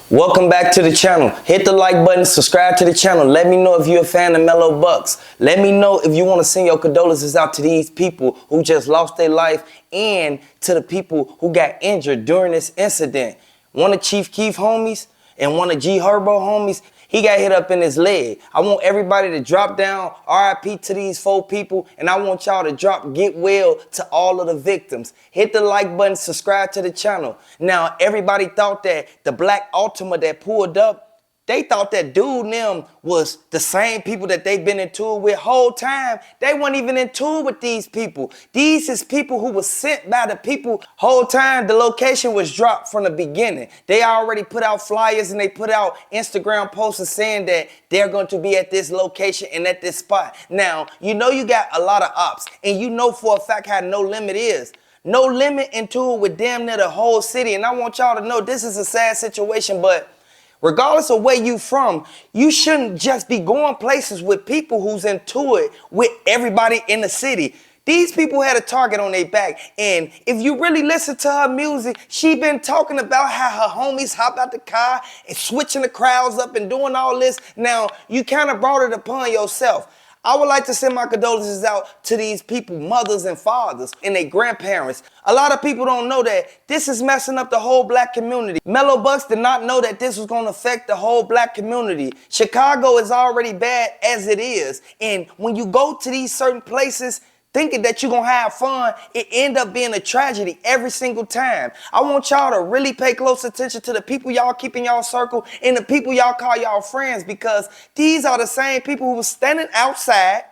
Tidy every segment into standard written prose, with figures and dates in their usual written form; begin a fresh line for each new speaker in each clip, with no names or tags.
Welcome back to the channel. Hit the like button, subscribe to the channel. Let me know if you're a fan of Mello Buckzz. Let me know if you want to send your condolences out to these people who just lost their life and to the people who got injured during this incident. One of Chief Keef homies and one of G Herbo homies, he got hit up in his leg. I want everybody to drop down RIP to these 4 people, and I want y'all to drop get well to all of the victims. Hit the like button, subscribe to the channel. Now, everybody thought that the black Altima that pulled up, they thought that dude and them was the same people that they've been in tour with whole time. They weren't even in tour with these people. These is people who was sent by the people whole time. The location was dropped from the beginning. They already put out flyers and they put out Instagram posts saying that they're going to be at this location and at this spot. Now, you know you got a lot of ops, and you know for a fact how No Limit is. No Limit in tour with damn near the whole city. And I want y'all to know this is a sad situation, but regardless of where you from, you shouldn't just be going places with people who's into it with everybody in the city. These people had a target on their back, and if you really listen to her music, she been talking about how her homies hop out the car and switching the crowds up and doing all this. Now, you kind of brought it upon yourself. I would like to send my condolences out to these people, mothers and fathers and their grandparents. A lot of people don't know that this is messing up the whole black community. Mello Buckzz did not know that this was going to affect the whole black community. Chicago is already bad as it is. And when you go to these certain places thinking that you're going to have fun, it end up being a tragedy every single time. I want y'all to really pay close attention to the people y'all keep in y'all circle and the people y'all call y'all friends, because these are the same people who were standing outside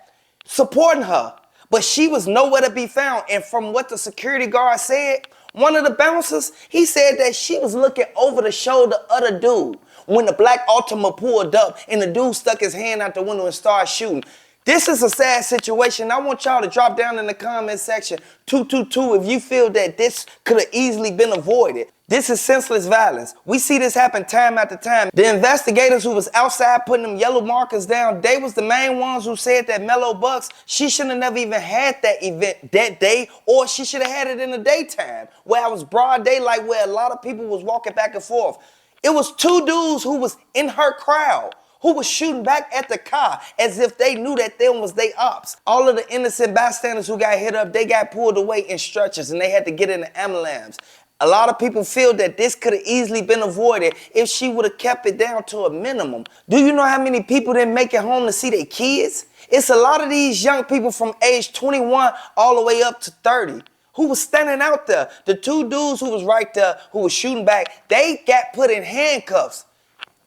supporting her. But she was nowhere to be found. And from what the security guard said, one of the bouncers, he said that she was looking over the shoulder of the dude when the black Altima pulled up and the dude stuck his hand out the window and started shooting. This is a sad situation. I want y'all to drop down in the comment section 222 if you feel that this could have easily been avoided. This is senseless violence. We see this happen time after time. The investigators who was outside putting them yellow markers down, they was the main ones who said that Mello Buckzz, she should have never even had that event that day, or she should have had it in the daytime where it was broad daylight, where a lot of people was walking back and forth. It was 2 dudes who was in her crowd who was shooting back at the car as if they knew that them was they ops. All of the innocent bystanders who got hit up, they got pulled away in stretchers and they had to get in the ambulance. A lot of people feel that this could have easily been avoided if she would have kept it down to a minimum. Do you know how many people didn't make it home to see their kids? It's a lot of these young people from age 21 all the way up to 30. Who was standing out there. The 2 dudes who was right there, who was shooting back, they got put in handcuffs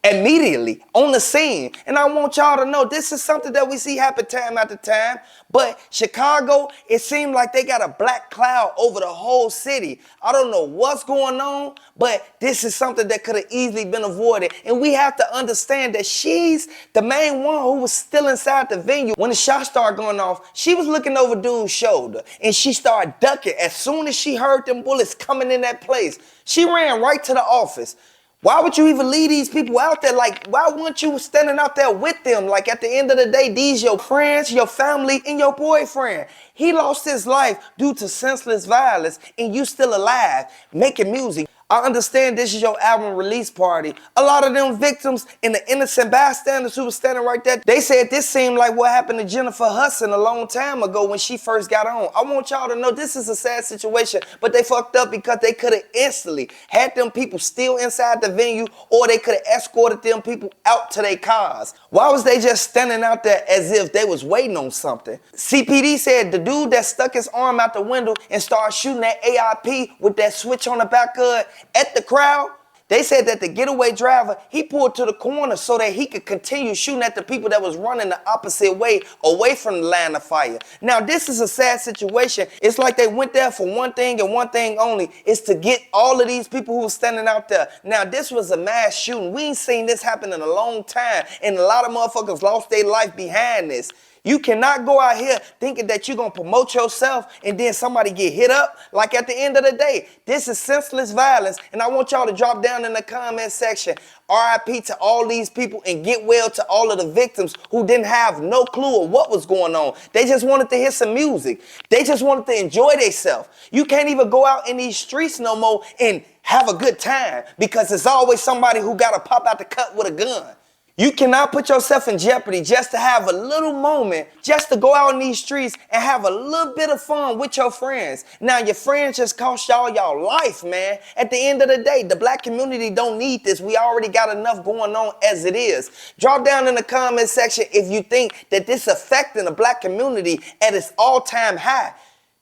immediately on the scene. And I want y'all to know this is something that we see happen time after time. But Chicago, it seemed like they got a black cloud over the whole city. I don't know what's going on, but this is something that could have easily been avoided. And we have to understand that she's the main one who was still inside the venue. When the shot started going off, she was looking over dude's shoulder and she started ducking. As soon as she heard them bullets coming in that place, she ran right to the office. Why would you even leave these people out there? Like, why weren't you standing out there with them? Like, at the end of the day, these your friends, your family, and your boyfriend. He lost his life due to senseless violence, and you still alive, making music. I understand this is your album release party. A lot of them victims and the innocent bystanders who were standing right there, they said this seemed like what happened to Jennifer Hudson a long time ago when she first got on. I want y'all to know this is a sad situation, but they fucked up because they could have instantly had them people still inside the venue, or they could have escorted them people out to their cars. Why was they just standing out there as if they was waiting on something? CPD said the dude that stuck his arm out the window and started shooting that AIP with that switch on the back of it at the crowd, they said that the getaway driver, he pulled to the corner so that he could continue shooting at the people that was running the opposite way, away from the line of fire. Now, this is a sad situation. It's like they went there for one thing and one thing only, is to get all of these people who were standing out there. Now, this was a mass shooting. We ain't seen this happen in a long time, and a lot of motherfuckers lost their life behind this. You cannot go out here thinking that you're going to promote yourself and then somebody get hit up. Like at the end of the day, this is senseless violence. And I want y'all to drop down in the comment section, RIP to all these people and get well to all of the victims who didn't have no clue of what was going on. They just wanted to hear some music. They just wanted to enjoy themselves. You can't even go out in these streets no more and have a good time because there's always somebody who got to pop out the cut with a gun. You cannot put yourself in jeopardy just to have a little moment, just to go out in these streets and have a little bit of fun with your friends. Now, your friends just cost y'all life, man. At the end of the day, the black community don't need this. We already got enough going on as it is. Drop down in the comment section if you think that this is affecting the black community at its all-time high.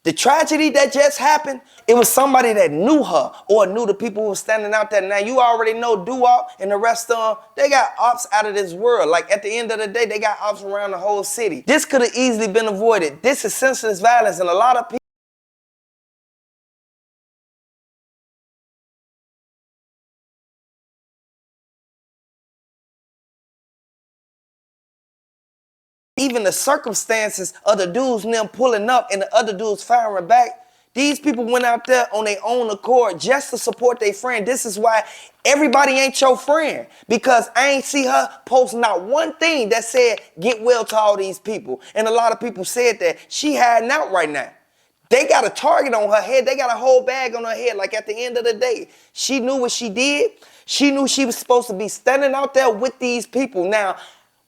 The tragedy that just happened, it was somebody that knew her or knew the people who were standing out there. Now, you already know Doo-Wop and the rest of them, they got ops out of this world. Like, at the end of the day, they got ops around the whole city. This could have easily been avoided. This is senseless violence, and a lot of people even the circumstances of the dudes and them pulling up and the other dudes firing back, these people went out there on their own accord just to support their friend. This is why everybody ain't your friend, because I ain't see her post not one thing that said get well to all these people. And a lot of people said that she hiding out right now. They got a target on her head. They got a whole bag on her head. Like at the end of the day, she knew what she did. She knew she was supposed to be standing out there with these people. Now,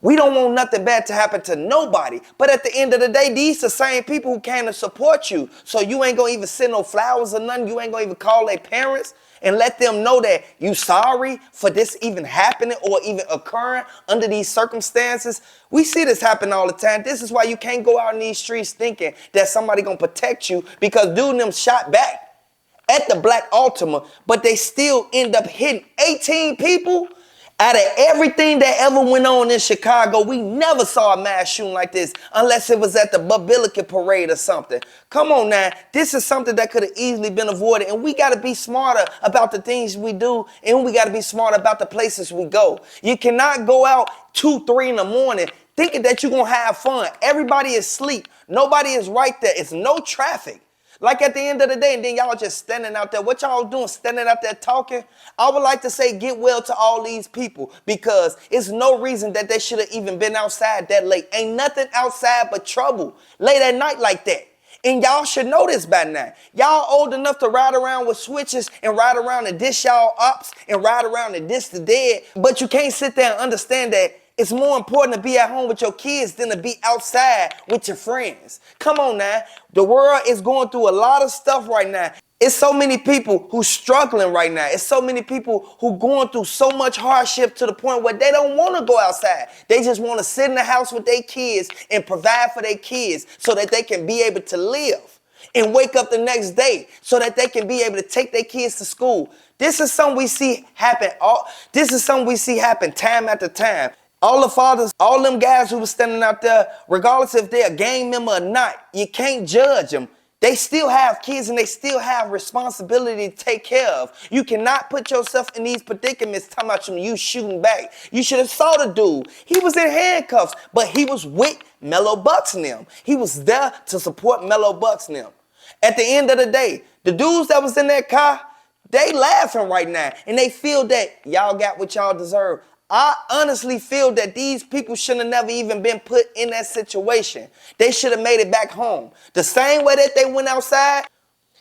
we don't want nothing bad to happen to nobody. But at the end of the day, these the same people who came to support you. So you ain't going to even send no flowers or nothing. You ain't going to even call their parents and let them know that you sorry for this even happening or even occurring under these circumstances. We see this happen all the time. This is why you can't go out in these streets thinking that somebody going to protect you, because dude and them shot back at the Black Ultima, but they still end up hitting 18 people. Out of everything that ever went on in Chicago, we never saw a mass shooting like this unless it was at the Buckzz parade or something. Come on now, this is something that could have easily been avoided, and we got to be smarter about the things we do, and we got to be smarter about the places we go. You cannot go out 2, 3 in the morning thinking that you're going to have fun. Everybody is asleep. Nobody is right there. It's no traffic. Like at the end of the day, and then y'all just standing out there. What y'all doing, standing out there talking? I would like to say get well to all these people, because it's no reason that they should have even been outside that late. Ain't nothing outside but trouble late at night like that. And y'all should know this by now. Y'all old enough to ride around with switches and ride around and dish y'all ops and ride around and dish the dead. But you can't sit there and understand that it's more important to be at home with your kids than to be outside with your friends. Come on now. The world is going through a lot of stuff right now. It's so many people who struggling right now. It's so many people who going through so much hardship to the point where they don't want to go outside. They just want to sit in the house with their kids and provide for their kids so that they can be able to live and wake up the next day so that they can be able to take their kids to school. This is something we see happen. This is something we see happen time after time. All the fathers, all them guys who were standing out there, regardless if they're a gang member or not, you can't judge them. They still have kids and they still have responsibility to take care of. You cannot put yourself in these predicaments talking about you shooting back. You should have saw the dude. He was in handcuffs, but he was with Mello, Buckzz and them. He was there to support Mello, Buckzz and them. At the end of the day, the dudes that was in that car, they laughing right now. And they feel that y'all got what y'all deserve. I honestly feel that these people should have never even been put in that situation. They should have made it back home. The same way that they went outside,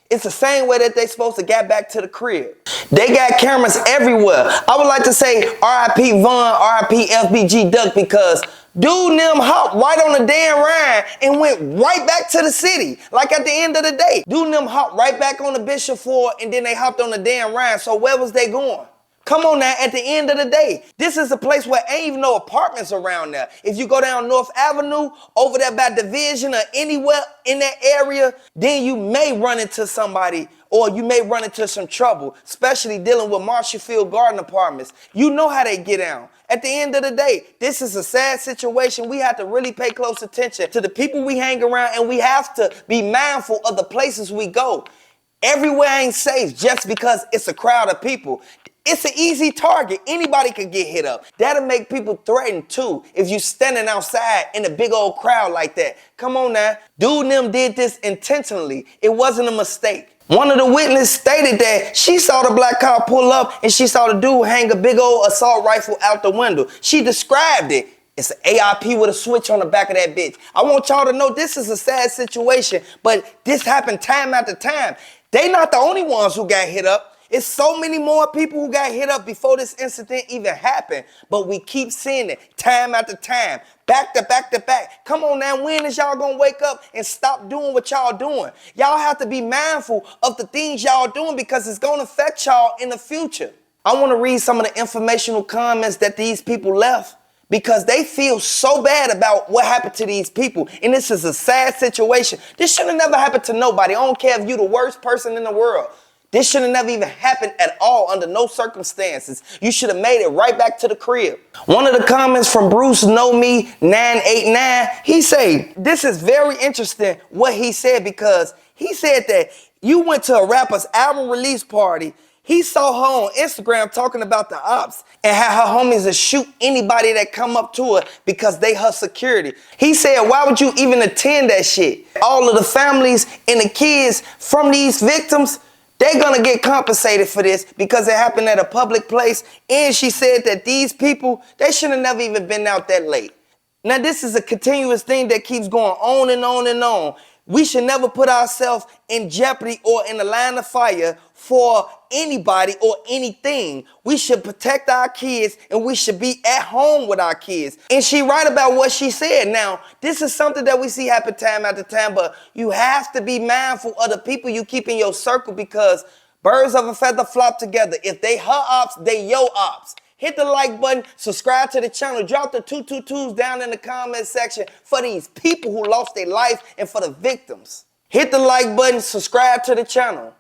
it's the same way that they supposed to get back to the crib. They got cameras everywhere. I would like to say RIP Von, RIP FBG Duck, because dude and them hopped right on the damn ride and went right back to the city. Like at the end of the day, dude and them hopped right back on the Bishop Ford and then they hopped on the damn ride. So where was they going? Come on now, at the end of the day, this is a place where ain't even no apartments around there. If you go down North Avenue, over there by Division or anywhere in that area, then you may run into somebody or you may run into some trouble, especially dealing with Marshallfield Garden Apartments. You know how they get down. At the end of the day, this is a sad situation. We have to really pay close attention to the people we hang around, and we have to be mindful of the places we go. Everywhere ain't safe just because it's a crowd of people. It's an easy target. Anybody could get hit up. That'll make people threatened too if you standing outside in a big old crowd like that. Come on now. Dude and them did this intentionally. It wasn't a mistake. One of the witnesses stated that she saw the black car pull up and she saw the dude hang a big old assault rifle out the window. She described it. It's an AIP with a switch on the back of that bitch. I want y'all to know this is a sad situation, but this happened time after time. They not the only ones who got hit up. It's so many more people who got hit up before this incident even happened. But we keep seeing it time after time, back to back to back. Come on now, when is y'all gonna wake up and stop doing what y'all doing? Y'all have to be mindful of the things y'all doing because it's gonna affect y'all in the future. I wanna read some of the informational comments that these people left because they feel so bad about what happened to these people. And this is a sad situation. This should have never happened to nobody. I don't care if you're the worst person in the world. This should have never even happened at all under no circumstances. You should have made it right back to the crib. One of the comments from Bruce Know Me 989, he said, this is very interesting what he said because he said that you went to a rapper's album release party. He saw her on Instagram talking about the ops and how her homies will shoot anybody that come up to her because they her security. He said, why would you even attend that shit? All of the families and the kids from these victims, they're gonna get compensated for this because it happened at a public place. And she said that these people, they should have never even been out that late. Now, this is a continuous thing that keeps going on and on and on. We should never put ourselves in jeopardy or in the line of fire for anybody or anything. We should protect our kids and we should be at home with our kids. And she right about what she said. Now, this is something that we see happen time after time, but you have to be mindful of the people you keep in your circle because birds of a feather flock together. If they her ops, they your ops. Hit the like button, subscribe to the channel, drop the 222s down in the comment section for these people who lost their life and for the victims. Hit the like button, subscribe to the channel.